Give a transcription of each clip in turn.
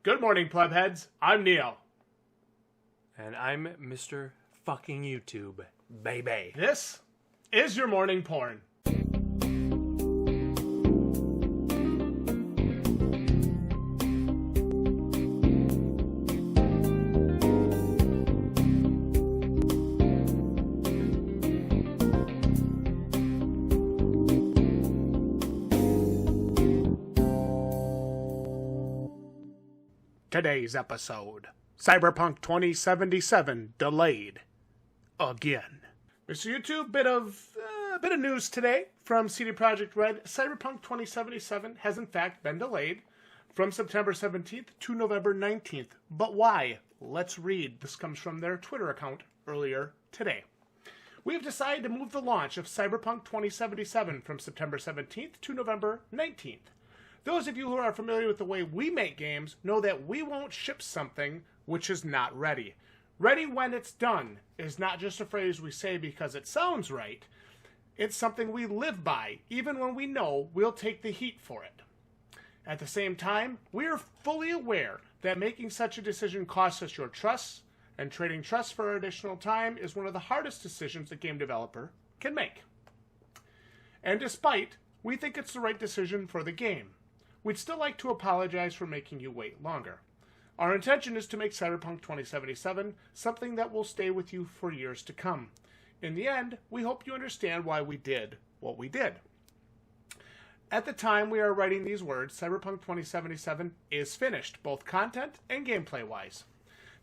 Good morning, plebheads. I'm Neo. And I'm Mr. fucking YouTube, baby. This is your morning porn. Today's episode, Cyberpunk 2077 delayed again. Mr. YouTube, bit of news today from CD Projekt Red. Cyberpunk 2077 has in fact been delayed from September 17th to November 19th. But why? Let's read. This comes from their Twitter account earlier today. We have decided to move the launch of Cyberpunk 2077 from September 17th to November 19th. Those of you who are familiar with the way we make games know that we won't ship something which is not ready. Ready when it's done is not just a phrase we say because it sounds right. It's something we live by, even when we know we'll take the heat for it. At the same time, we are fully aware that making such a decision costs us your trust, and trading trust for additional time is one of the hardest decisions a game developer can make. And despite, we think it's the right decision for the game. We'd still like to apologize for making you wait longer. Our intention is to make Cyberpunk 2077 something that will stay with you for years to come. In the end, we hope you understand why we did what we did. At the time we are writing these words, Cyberpunk 2077 is finished, both content and gameplay-wise.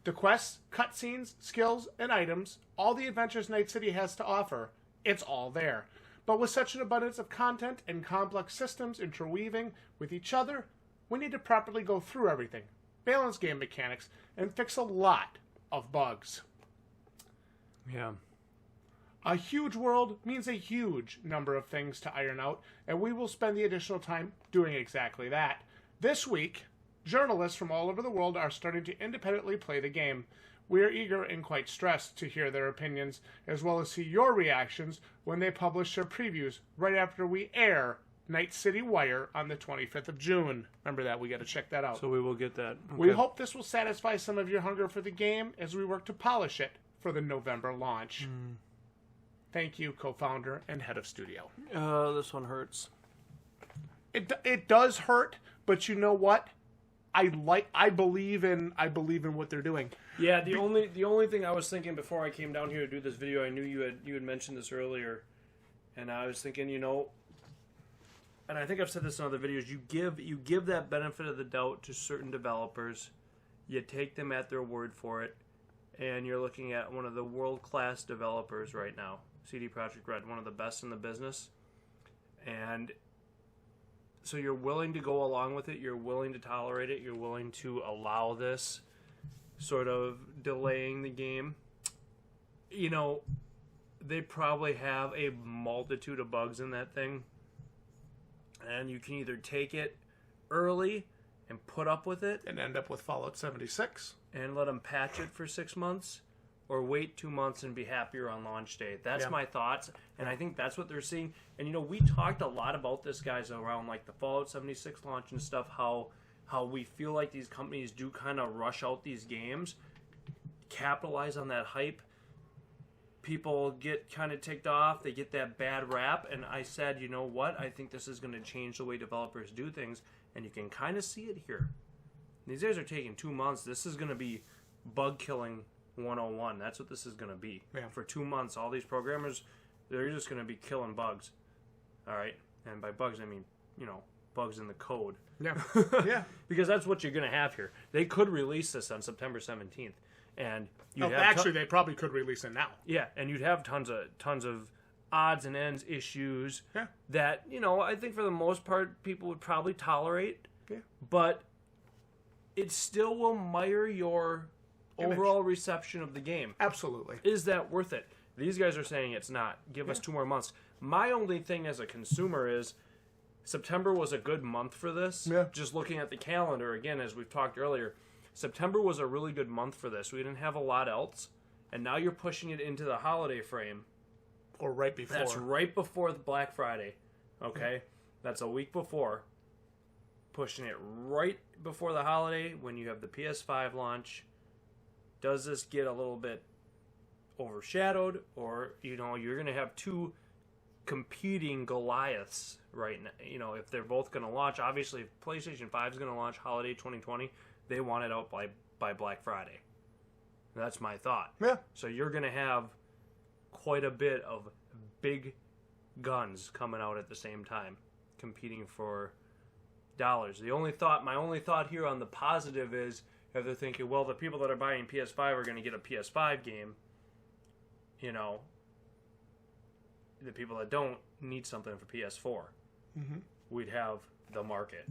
The quests, cutscenes, skills, and items, all the adventures Night City has to offer, it's all there. But with such an abundance of content and complex systems interweaving with each other, we need to properly go through everything, balance game mechanics, and fix a lot of bugs. Yeah. A huge world means a huge number of things to iron out, and we will spend the additional time doing exactly that. This week, journalists from all over the world are starting to independently play the game. We are eager and quite stressed to hear their opinions, as well as see your reactions when they publish their previews right after we air Night City Wire on the 25th of June. Remember that, we got to check that out. So we will get that. Okay. We hope this will satisfy some of your hunger for the game as we work to polish it for the November launch. Thank you, co-founder and head of studio. This one hurts. It does hurt, but you know what? I believe in what they're doing. Yeah, the only thing I was thinking before I came down here to do this video, I knew you had mentioned this earlier, and I was thinking, and I think I've said this in other videos, you give that benefit of the doubt to certain developers, you take them at their word for it, and you're looking at one of the world-class developers right now, CD Projekt Red, one of the best in the business, and so you're willing to go along with it, you're willing to tolerate it, you're willing to allow this sort of delaying the game. They probably have a multitude of bugs in that thing, and you can either take it early and put up with it And end up with Fallout 76. and let them patch it for 6 months, or wait 2 months and be happier on launch day. That's my thoughts, and I think that's what they're seeing. And we talked a lot about this, guys, around like the Fallout 76 launch and stuff, how we feel like these companies do kind of rush out these games, capitalize on that hype. People get kind of ticked off, they get that bad rap, and I said, you know what, I think this is going to change the way developers do things, and you can kind of see it here. These guys are taking 2 months. This is going to be bug killing 101. That's what this is going to be. Yeah. For 2 months, all these programmers, they're just going to be killing bugs. All right? And by bugs, I mean, bugs in the code. Yeah. Yeah. Because that's what you're going to have here. They could release this on September 17th. And they probably could release it now. Yeah, and you'd have tons of odds and ends issues that, I think for the most part people would probably tolerate. Yeah. But it still will mire your overall reception of the game. Absolutely. Is that worth it? These guys are saying it's not. Give us 2 more months. My only thing as a consumer is September was a good month for this. Yeah. Just looking at the calendar, again, as we've talked earlier, September was a really good month for this. We didn't have a lot else. And now you're pushing it into the holiday frame. Or right before. That's right before the Black Friday. Okay? Yeah. That's a week before. pushing it right before the holiday when you have the PS5 launch. Does this get a little bit overshadowed, or you're going to have two competing Goliaths right now? If they're both going to launch, obviously if PlayStation 5 is going to launch holiday 2020, they want it out by Black Friday. That's my thought. Yeah. So you're going to have quite a bit of big guns coming out at the same time, competing for dollars. My only thought here on the positive is, if they're thinking, well, the people that are buying PS5 are going to get a PS5 game, the people that don't need something for PS4. Mm-hmm. We'd have the market,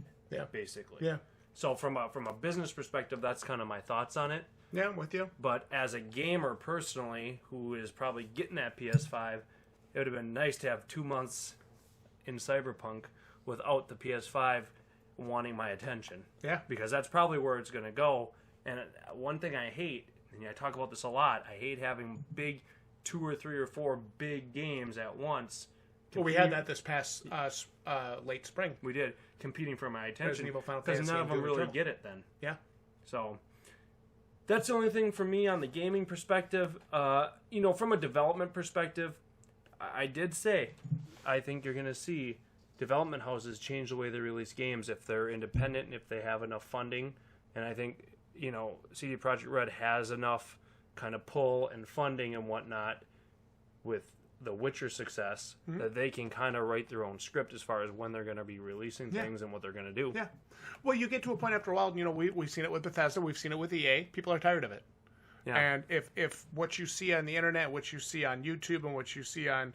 basically. Yeah. So from a business perspective, that's kind of my thoughts on it. Yeah, I'm with you. But as a gamer personally, who is probably getting that PS5, it would have been nice to have 2 months in Cyberpunk without the PS5 wanting my attention. Yeah. Because that's probably where it's going to go. And one thing I hate, and I talk about this a lot, I hate having big 2 or 3 or 4 big games at once. Well, we had that this past late spring. We did, competing for my attention. Because none of them really get it then. Yeah. So that's the only thing for me on the gaming perspective. From a development perspective, I did say I think you're going to see development houses change the way they release games if they're independent and if they have enough funding. And I think, CD Projekt Red has enough kind of pull and funding and whatnot with the Witcher success that they can kind of write their own script as far as when they're going to be releasing things and what they're going to do. Yeah. Well, you get to a point after a while, we've seen it with Bethesda, we've seen it with EA. People are tired of it. Yeah. And if what you see on the internet, what you see on YouTube, and what you see on,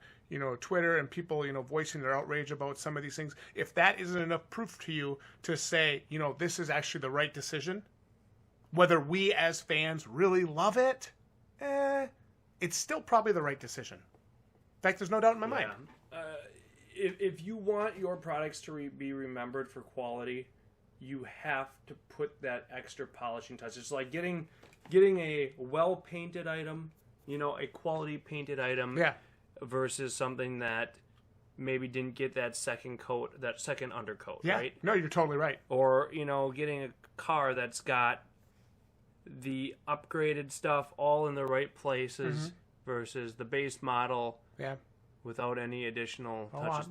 Twitter, and people, voicing their outrage about some of these things, if that isn't enough proof to you to say, this is actually the right decision, whether we as fans really love it, it's still probably the right decision. In fact, there's no doubt in my mind. If you want your products to be remembered for quality, you have to put that extra polishing touch. It's like getting a well-painted item, a quality painted item, versus something that maybe didn't get that second coat, that second undercoat, right? No, you're totally right. Or, getting a car that's got the upgraded stuff all in the right places versus the base model without any additional touches.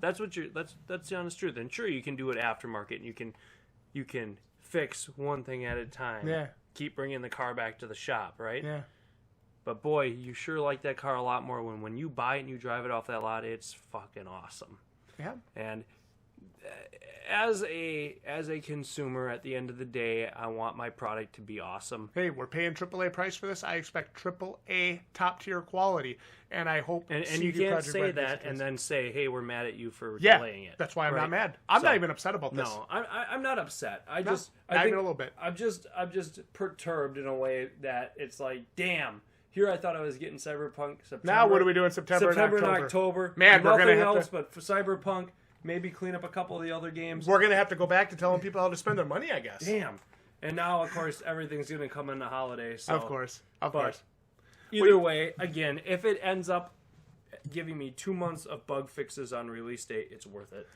That's the honest truth. And sure, you can do it aftermarket, and you can fix one thing at a time. Yeah. Keep bringing the car back to the shop, right? Yeah. But boy, you sure like that car a lot more when you buy it and you drive it off that lot. It's fucking awesome. Yeah. And as a consumer, at the end of the day, I want my product to be awesome. Hey, we're paying AAA price for this. I expect AAA top tier quality, and I hope. And you can't say that and then say, "Hey, we're mad at you for delaying it." That's why I'm not mad. I'm not even upset about this. No, I'm not upset. I think a little bit. I'm just perturbed in a way that it's like, damn. Here I thought I was getting Cyberpunk September. Now what do we do in September and October? Man, we're nothing gonna have else but for Cyberpunk. Maybe clean up a couple of the other games. We're going to have to go back to telling people how to spend their money, I guess. Damn. And now, of course, everything's going to come in the holiday. So. Of course. Either way, again, if it ends up giving me 2 months of bug fixes on release date, it's worth it.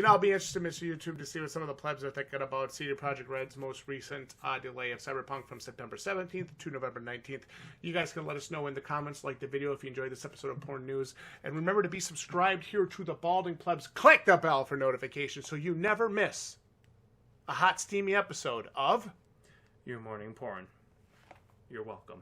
I'll be interested, Mr. YouTube, to see what some of the plebs are thinking about CD Projekt Red's most recent delay of Cyberpunk from September 17th to November 19th. You guys can let us know in the comments, like the video if you enjoyed this episode of Porn News. And remember to be subscribed here to the Balding Plebs. Click the bell for notifications so you never miss a hot, steamy episode of Your Morning Porn. You're welcome.